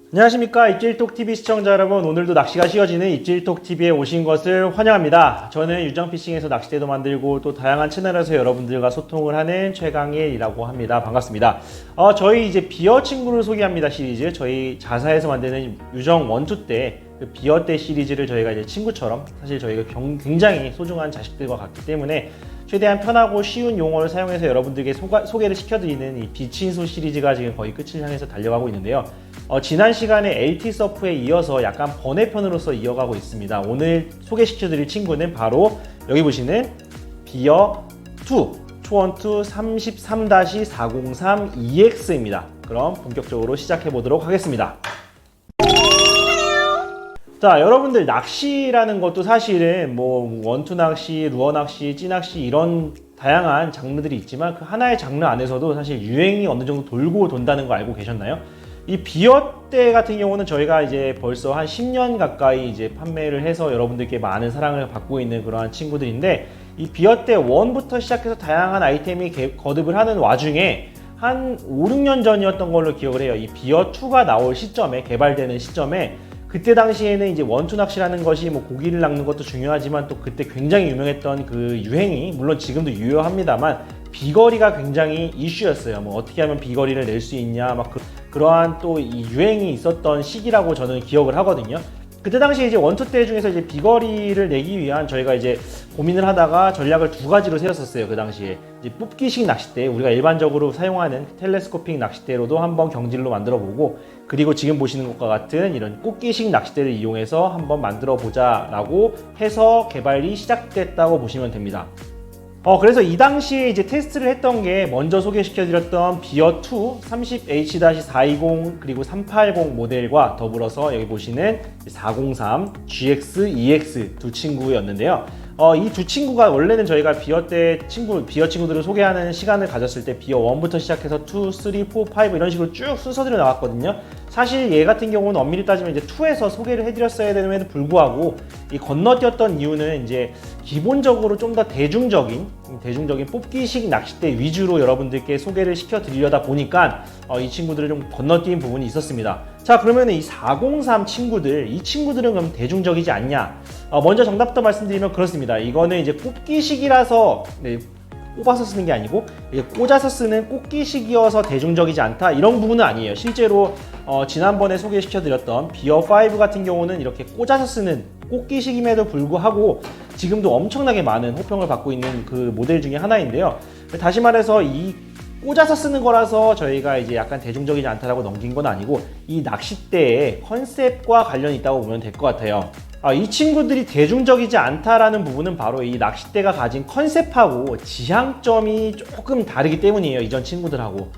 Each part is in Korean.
안녕하십니까, 입질톡TV 시청자 여러분. 오늘도 낚시가 쉬워지는 입질톡TV에 오신 것을 환영합니다. 저는 유정피싱에서 낚싯대도 만들고 또 다양한 채널에서 여러분들과 소통을 하는 최강일이라고 합니다. 반갑습니다. 저희 이제 비어 친구를 소개합니다 시리즈, 저희 자사에서 만드는 유정 원투대 그 비어대 시리즈를 저희가 이제 친구처럼, 사실 저희가 굉장히 소중한 자식들과 같기 때문에 최대한 편하고 쉬운 용어를 사용해서 여러분들께 소개를 시켜드리는 이 비친소 시리즈가 지금 거의 끝을 향해서 달려가고 있는데요. 지난 시간에 LT 서프에 이어서 약간 번외편으로서 이어가고 있습니다. 오늘 소개시켜드릴 친구는 바로 여기 보시는 비어2 초원투 33-403EX입니다. 그럼 본격적으로 시작해 보도록 하겠습니다. 자, 여러분들 낚시라는 것도 사실은 뭐 원투 낚시, 루어 낚시, 찌낚시 이런 다양한 장르들이 있지만 그 하나의 장르 안에서도 사실 유행이 어느 정도 돌고 돈다는 거 알고 계셨나요? 이 비어대 같은 경우는 저희가 이제 벌써 한 10년 가까이 이제 판매를 해서 여러분들께 많은 사랑을 받고 있는 그러한 친구들인데, 이 비어대 1부터 시작해서 다양한 아이템이 거듭을 하는 와중에 한 5, 6년 전이었던 걸로 기억을 해요. 이 비어2가 나올 시점에, 개발되는 시점에 그때 당시에는 이제 원투 낚시라는 것이 뭐 고기를 낚는 것도 중요하지만 또 그때 굉장히 유명했던 그 유행이, 물론 지금도 유효합니다만 비거리가 굉장히 이슈였어요. 뭐 어떻게 하면 비거리를 낼 수 있냐, 막 그러한 또 이 유행이 있었던 시기라고 저는 기억을 하거든요. 그때 당시에 이제 원투 대 중에서 이제 비거리를 내기 위한 저희가 이제 고민을 하다가 전략을 두 가지로 세웠었어요. 그 당시에 이제 뽑기식 낚싯대, 우리가 일반적으로 사용하는 텔레스코픽 낚싯대로도 한번 경질로 만들어 보고, 그리고 지금 보시는 것과 같은 이런 꽃기식 낚싯대를 이용해서 한번 만들어 보자 라고 해서 개발이 시작됐다고 보시면 됩니다. 그래서 이 당시에 이제 테스트를 했던 게 먼저 소개시켜드렸던 비어2 30H-420 그리고 380 모델과 더불어서 여기 보시는 403 GX, EX 두 친구였는데요. 이 두 친구가 원래는 저희가 비어 친구들을 소개하는 시간을 가졌을 때 비어 1부터 시작해서 2, 3, 4, 5 이런 식으로 쭉 순서대로 나왔거든요. 사실 얘 같은 경우는 엄밀히 따지면 이제 2에서 소개를 해드렸어야 됨에도 불구하고 이 건너뛰었던 이유는 이제 기본적으로 좀 더 대중적인 뽑기식 낚싯대 위주로 여러분들께 소개를 시켜드리려다 보니까 이 친구들을 좀 건너뛴 부분이 있었습니다. 자, 그러면 이 403 친구들, 이 친구들은 그럼 대중적이지 않냐? 먼저 정답부터 말씀드리면 그렇습니다. 이거는 이제 뽑기식이라서, 꼽아서 쓰는 게 아니고 꽂아서 쓰는 꽃기식이어서 대중적이지 않다, 이런 부분은 아니에요. 실제로 지난번에 소개시켜드렸던 비어5 같은 경우는 이렇게 꽂아서 쓰는 꽃기식임에도 불구하고 지금도 엄청나게 많은 호평을 받고 있는 그 모델 중에 하나인데요. 다시 말해서 이 꽂아서 쓰는 거라서 저희가 이제 약간 대중적이지 않다라고 넘긴 건 아니고 이 낚싯대의 컨셉과 관련이 있다고 보면 될 것 같아요. 이 친구들이 대중적이지 않다라는 부분은 바로 이 낚싯대가 가진 컨셉하고 지향점이 조금 다르기 때문이에요. 이전 친구들하고.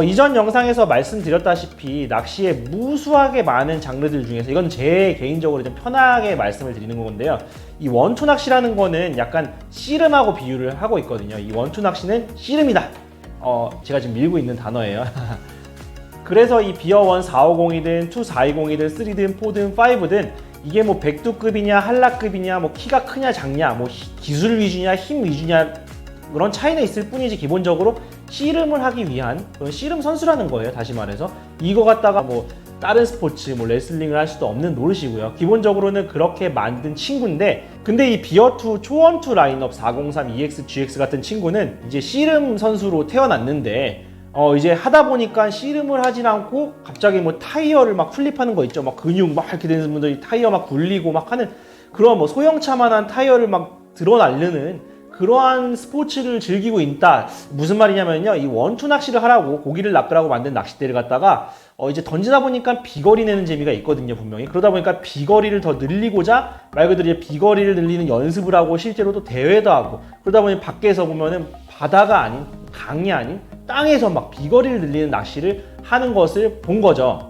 이전 영상에서 말씀드렸다시피 낚시에 무수하게 많은 장르들 중에서, 이건 제 개인적으로 좀 편하게 말씀을 드리는 건데요, 이 원투 낚시라는 거는 약간 씨름하고 비유를 하고 있거든요. 이 원투 낚시는 씨름이다. 제가 지금 밀고 있는 단어예요. 그래서 이 비어1 450이든 2 420이든 3든 4든 5든 이게 뭐 백두급이냐 한라급이냐, 뭐 키가 크냐 작냐, 뭐 기술 위주냐 힘 위주냐, 그런 차이는 있을 뿐이지 기본적으로 씨름을 하기 위한 그런 씨름 선수라는 거예요. 다시 말해서 이거 갖다가 뭐 다른 스포츠, 뭐 레슬링을 할 수도 없는 노릇이고요. 기본적으로는 그렇게 만든 친구인데, 근데 이 비어2 초원투 라인업 403 EX, GX 같은 친구는 이제 씨름 선수로 태어났는데 이제 하다 보니까 씨름을 하진 않고 갑자기 뭐 타이어를 막 플립하는 거 있죠. 막 근육 막 이렇게 되는 분들이 타이어 막 굴리고 막 하는 그런 뭐 소형차만한 타이어를 막 드러날르는 그러한 스포츠를 즐기고 있다. 무슨 말이냐면요, 이 원투 낚시를 하라고 고기를 낚으라고 만든 낚싯대를 갖다가 이제 던지다 보니까 비거리 내는 재미가 있거든요, 분명히. 그러다 보니까 비거리를 더 늘리고자 말 그대로 이제 비거리를 늘리는 연습을 하고 실제로 또 대회도 하고, 그러다 보니 밖에서 보면은 바다가 아닌, 강이 아닌 땅에서 막 비거리를 늘리는 낚시를 하는 것을 본 거죠.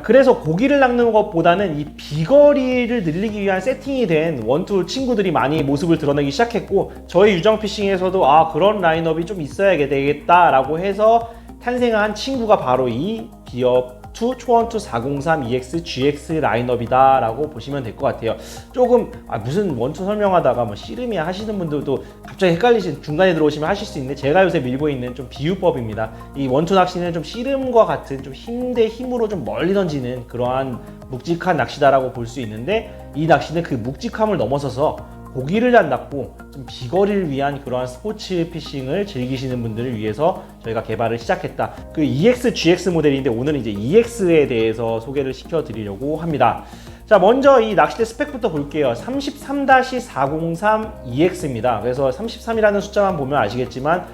그래서 고기를 낚는 것보다는 이 비거리를 늘리기 위한 세팅이 된 원투 친구들이 많이 모습을 드러내기 시작했고, 저희 유정피싱에서도 그런 라인업이 좀 있어야 되겠다라고 해서 탄생한 친구가 바로 이 비어 초원투 403 EX GX 라인업이다 라고 보시면 될 것 같아요. 조금 무슨 원투 설명하다가 뭐 씨름이야 하시는 분들도 갑자기 헷갈리신 중간에 들어오시면 하실 수 있는데, 제가 요새 밀고 있는 좀 비유법입니다. 이 원투 낚시는 좀 씨름과 같은 좀 힘 대 힘으로 좀 멀리 던지는 그러한 묵직한 낚시다라고 볼 수 있는데, 이 낚시는 그 묵직함을 넘어서서 고기를 안 잡고 좀 비거리를 위한 그러한 스포츠 피싱을 즐기시는 분들을 위해서 저희가 개발을 시작했다. 그 EX, GX 모델인데 오늘은 이제 EX에 대해서 소개를 시켜드리려고 합니다. 자, 먼저 이 낚싯대 스펙부터 볼게요. 33-403 EX입니다. 그래서 33이라는 숫자만 보면 아시겠지만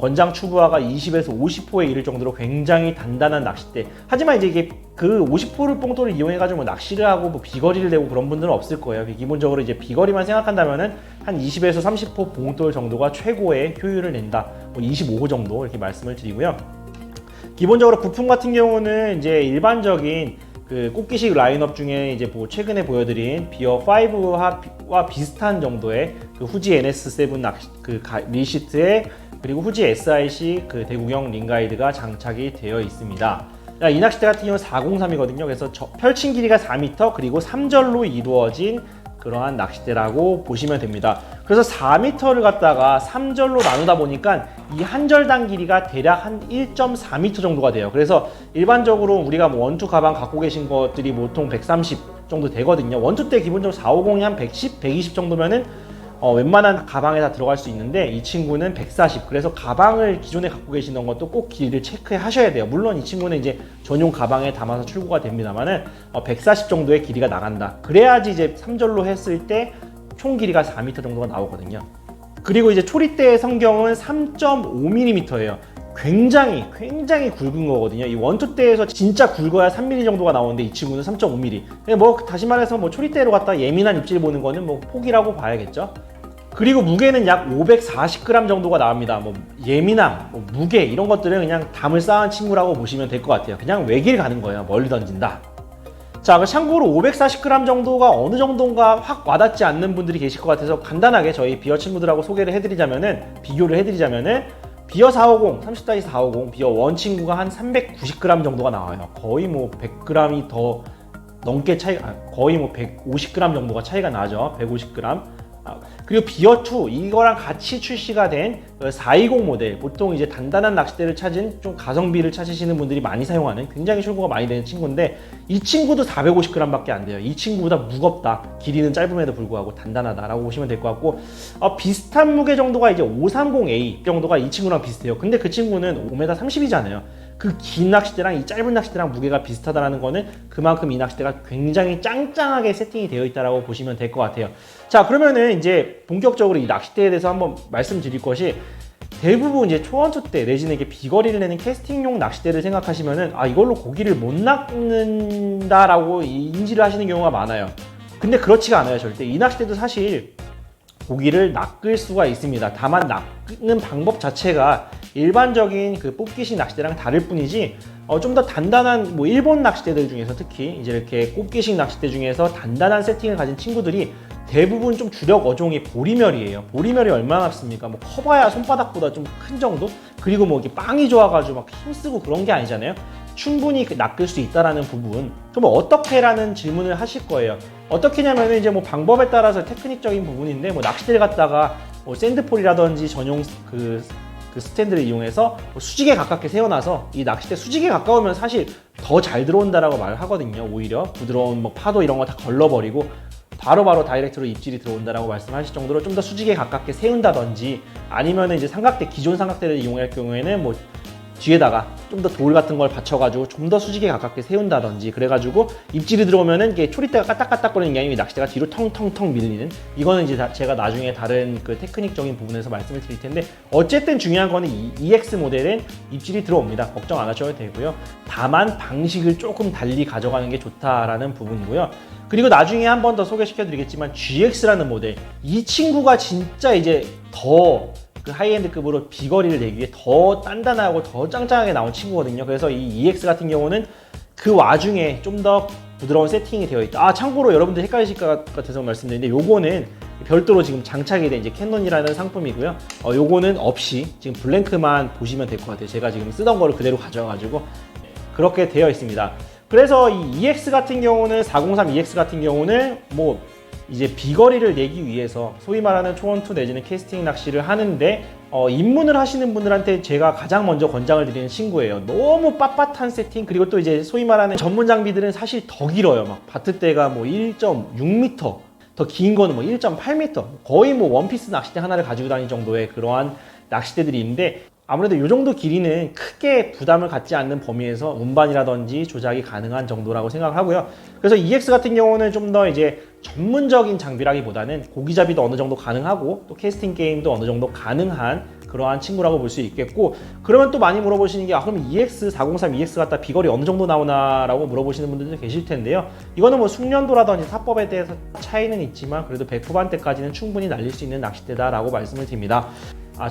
권장 추부하가 20에서 50호에 이를 정도로 굉장히 단단한 낚싯대. 하지만 이제 이게 그 50호를 뽕돌을 이용해가지고 뭐 낚시를 하고 뭐 비거리를 내고 그런 분들은 없을 거예요. 기본적으로 이제 비거리만 생각한다면은 한 20에서 30호 봉돌 정도가 최고의 효율을 낸다. 뭐 25호 정도 이렇게 말씀을 드리고요. 기본적으로 부품 같은 경우는 이제 일반적인 그 꽃기식 라인업 중에 이제 뭐 최근에 보여드린 비어 5와 비슷한 정도의 그 후지 NS7 릴시트에, 그리고 후지 SIC 그 대구경 링가이드가 장착이 되어 있습니다. 이 낚싯대 같은 경우는 403이거든요. 그래서 펼친 길이가 4m, 그리고 3절로 이루어진 그러한 낚싯대라고 보시면 됩니다. 그래서 4m를 갖다가 3절로 나누다 보니까 이 한 절당 길이가 대략 한 1.4m 정도가 돼요. 그래서 일반적으로 우리가 뭐 원투 가방 갖고 계신 것들이 보통 130 정도 되거든요. 원투 때 기본적으로 450이 한 110, 120 정도면은 웬만한 가방에 다 들어갈 수 있는데, 이 친구는 140. 그래서 가방을 기존에 갖고 계시던 것도 꼭 길이를 체크해 하셔야 돼요. 물론 이 친구는 이제 전용 가방에 담아서 출고가 됩니다만은 140 정도의 길이가 나간다. 그래야지 이제 3절로 했을 때 총 길이가 4m 정도가 나오거든요. 그리고 이제 초리대의 성경은 3.5mm예요. 굉장히 굵은 거거든요. 이 원투 대에서 진짜 굵어야 3mm 정도가 나오는데, 이 친구는 3.5mm. 뭐 다시 말해서 뭐 초리대로 갖다 예민한 입질 보는 거는 뭐 포기라고 봐야겠죠. 그리고 무게는 약 540g 정도가 나옵니다. 뭐 예민함, 뭐 무게 이런 것들은 그냥 담을 쌓은 친구라고 보시면 될 것 같아요. 그냥 외길 가는 거예요. 멀리 던진다. 자, 참고로 540g 정도가 어느 정도인가 확 와닿지 않는 분들이 계실 것 같아서 간단하게 저희 비어 친구들하고 소개를 해드리자면은, 비교를 해드리자면은, 비어 450, 30-450, 비어 원 친구가 한 390g 정도가 나와요. 거의 뭐 100g이 더 넘게 거의 뭐 150g 정도가 차이가 나죠. 150g. 그리고 비어2 이거랑 같이 출시가 된 420 모델, 보통 이제 단단한 낚싯대를 찾은 좀 가성비를 찾으시는 분들이 많이 사용하는 굉장히 출고가 많이 되는 친구인데, 이 친구도 450g 밖에 안 돼요. 이 친구보다 무겁다. 길이는 짧음에도 불구하고 단단하다라고 보시면 될 것 같고, 비슷한 무게 정도가 이제 530A 정도가 이 친구랑 비슷해요. 근데 그 친구는 5m 30이잖아요. 그 긴 낚싯대랑 이 짧은 낚싯대랑 무게가 비슷하다는 거는 그만큼 이 낚싯대가 굉장히 짱짱하게 세팅이 되어 있다고 보시면 될 것 같아요. 자, 그러면은 이제 본격적으로 이 낚싯대에 대해서 한번 말씀드릴 것이, 대부분 이제 초원투 때 내지는 이게 비거리를 내는 캐스팅용 낚싯대를 생각하시면은 이걸로 고기를 못 낚는다라고 인지를 하시는 경우가 많아요. 근데 그렇지가 않아요. 절대. 이 낚싯대도 사실 고기를 낚을 수가 있습니다. 다만 낚는 방법 자체가 일반적인 그 뽑기식 낚싯대랑 다를 뿐이지, 좀 더 단단한 뭐 일본 낚싯대들 중에서, 특히 이제 이렇게 뽑기식 낚싯대 중에서 단단한 세팅을 가진 친구들이 대부분 좀 주력 어종이 보리멸이에요. 보리멸이 얼마나 습니까? 뭐 커봐야 손바닥보다 좀 큰 정도? 그리고 뭐 이렇게 빵이 좋아가지고 막 힘쓰고 그런 게 아니잖아요. 충분히 낚을 수 있다라는 부분. 그럼 어떻게라는 질문을 하실 거예요. 어떻게냐면 이제 뭐 방법에 따라서 테크닉적인 부분인데, 뭐 낚싯대를 갖다가 뭐 샌드폴이라든지 전용 그 스탠드를 이용해서 수직에 가깝게 세워놔서, 이 낚싯대 수직에 가까우면 사실 더 잘 들어온다라고 말을 하거든요. 오히려 부드러운 뭐 파도 이런 거 다 걸러버리고 바로바로 다이렉트로 입질이 들어온다라고 말씀하실 정도로 좀 더 수직에 가깝게 세운다든지, 아니면 이제 기존 삼각대를 이용할 경우에는 뭐 뒤에다가 좀 더 돌 같은 걸 받쳐가지고 좀 더 수직에 가깝게 세운다든지, 그래가지고 입질이 들어오면은 이게 초리대가 까딱까딱거리는 게 아니고 낚싯대가 뒤로 텅텅텅 밀리는, 이거는 이제 제가 나중에 다른 그 테크닉적인 부분에서 말씀을 드릴 텐데, 어쨌든 중요한 거는 이 EX 모델은 입질이 들어옵니다. 걱정 안 하셔도 되고요. 다만 방식을 조금 달리 가져가는 게 좋다라는 부분이고요. 그리고 나중에 한 번 더 소개시켜 드리겠지만, GX라는 모델, 이 친구가 진짜 이제 더 그 하이엔드급으로 비거리를 내기 위해 더 단단하고 더 짱짱하게 나온 친구거든요. 그래서 이 EX 같은 경우는 그 와중에 좀 더 부드러운 세팅이 되어 있다. 참고로 여러분들 헷갈리실 것 같아서 말씀드리는데, 요거는 별도로 지금 장착이 된 이제 캐논이라는 상품이고요. 요거는 없이 지금 블랭크만 보시면 될 것 같아요. 제가 지금 쓰던 거를 그대로 가져와가지고 그렇게 되어 있습니다. 그래서 이 EX 같은 경우는 403 EX 같은 경우는 뭐 이제 비거리를 내기 위해서 소위 말하는 초원투 내지는 캐스팅 낚시를 하는데 입문을 하시는 분들한테 제가 가장 먼저 권장을 드리는 친구예요. 너무 빳빳한 세팅, 그리고 또 이제 소위 말하는 전문 장비들은 사실 더 길어요. 막 바트대가 뭐 1.6m, 더 긴 거는 뭐 1.8m, 거의 뭐 원피스 낚싯대 하나를 가지고 다닐 정도의 그러한 낚싯대들이 있는데, 아무래도 이 정도 길이는 크게 부담을 갖지 않는 범위에서 운반이라든지 조작이 가능한 정도라고 생각을 하고요. 그래서 EX 같은 경우는 좀 더 이제 전문적인 장비라기보다는 고기잡이도 어느 정도 가능하고 또 캐스팅 게임도 어느 정도 가능한 그러한 친구라고 볼 수 있겠고, 그러면 또 많이 물어보시는 게 그럼 EX 403 EX 갖다 비거리 어느 정도 나오나 라고 물어보시는 분들도 계실 텐데요. 이거는 뭐 숙련도라든지 사법에 대해서 차이는 있지만 그래도 100 후반대까지는 충분히 날릴 수 있는 낚싯대다 라고 말씀을 드립니다.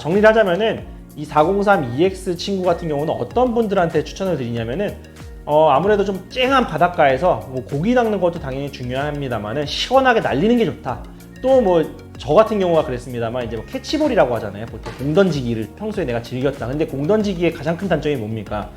정리를 하자면은 이 403 EX 친구 같은 경우는 어떤 분들한테 추천을 드리냐면은 아무래도 좀 쨍한 바닷가에서 뭐 고기 낚는 것도 당연히 중요합니다만은 시원하게 날리는 게 좋다. 또 뭐 저 같은 경우가 그랬습니다만 이제 뭐 캐치볼이라고 하잖아요. 보통 공 던지기를 평소에 내가 즐겼다. 근데 공 던지기의 가장 큰 단점이 뭡니까?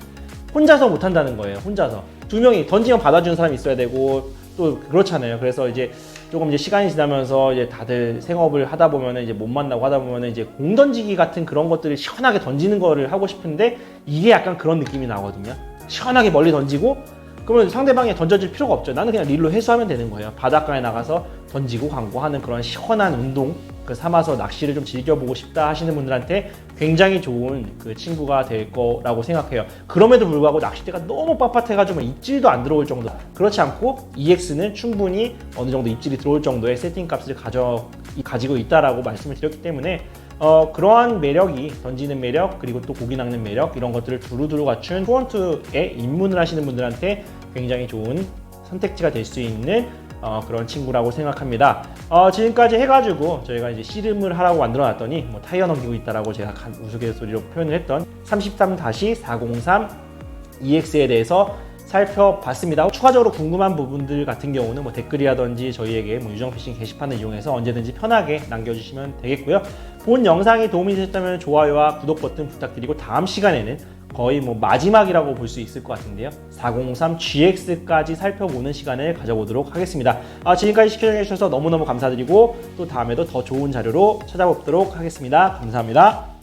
혼자서 못 한다는 거예요. 혼자서 두 명이 던지면 받아주는 사람이 있어야 되고 또 그렇잖아요. 그래서 이제 조금 이제 시간이 지나면서 이제 다들 생업을 하다 보면은 이제 못 만나고 하다 보면은 이제 공 던지기 같은 그런 것들을 시원하게 던지는 거를 하고 싶은데 이게 약간 그런 느낌이 나거든요. 시원하게 멀리 던지고 그러면 상대방이 던져줄 필요가 없죠. 나는 그냥 릴로 회수하면 되는 거예요. 바닷가에 나가서 던지고 광고하는 그런 시원한 운동 삼아서 낚시를 좀 즐겨보고 싶다 하시는 분들한테 굉장히 좋은 그 친구가 될 거라고 생각해요. 그럼에도 불구하고 낚싯대가 너무 빳빳해가지고 입질도 안 들어올 정도, 그렇지 않고 EX는 충분히 어느 정도 입질이 들어올 정도의 세팅 값을 가지고 있다라고 말씀을 드렸기 때문에 그러한 매력이, 던지는 매력 그리고 또 고기 낚는 매력, 이런 것들을 두루두루 갖춘 투원투에 입문을 하시는 분들한테 굉장히 좋은 선택지가 될 수 있는 그런 친구라고 생각합니다. 지금까지 해가지고 저희가 이제 씨름을 하라고 만들어놨더니 뭐 타이어 넘기고 있다라고 제가 우스갯소리로 표현을 했던 33-403 EX에 대해서 살펴봤습니다. 추가적으로 궁금한 부분들 같은 경우는 뭐 댓글이라든지 저희에게 뭐 유정피싱 게시판을 이용해서 언제든지 편하게 남겨주시면 되겠고요. 본 영상이 도움이 되셨다면 좋아요와 구독 버튼 부탁드리고, 다음 시간에는 거의 뭐 마지막이라고 볼 수 있을 것 같은데요. 403 GX까지 살펴보는 시간을 가져보도록 하겠습니다. 지금까지 시청해주셔서 너무너무 감사드리고 또 다음에도 더 좋은 자료로 찾아뵙도록 하겠습니다. 감사합니다.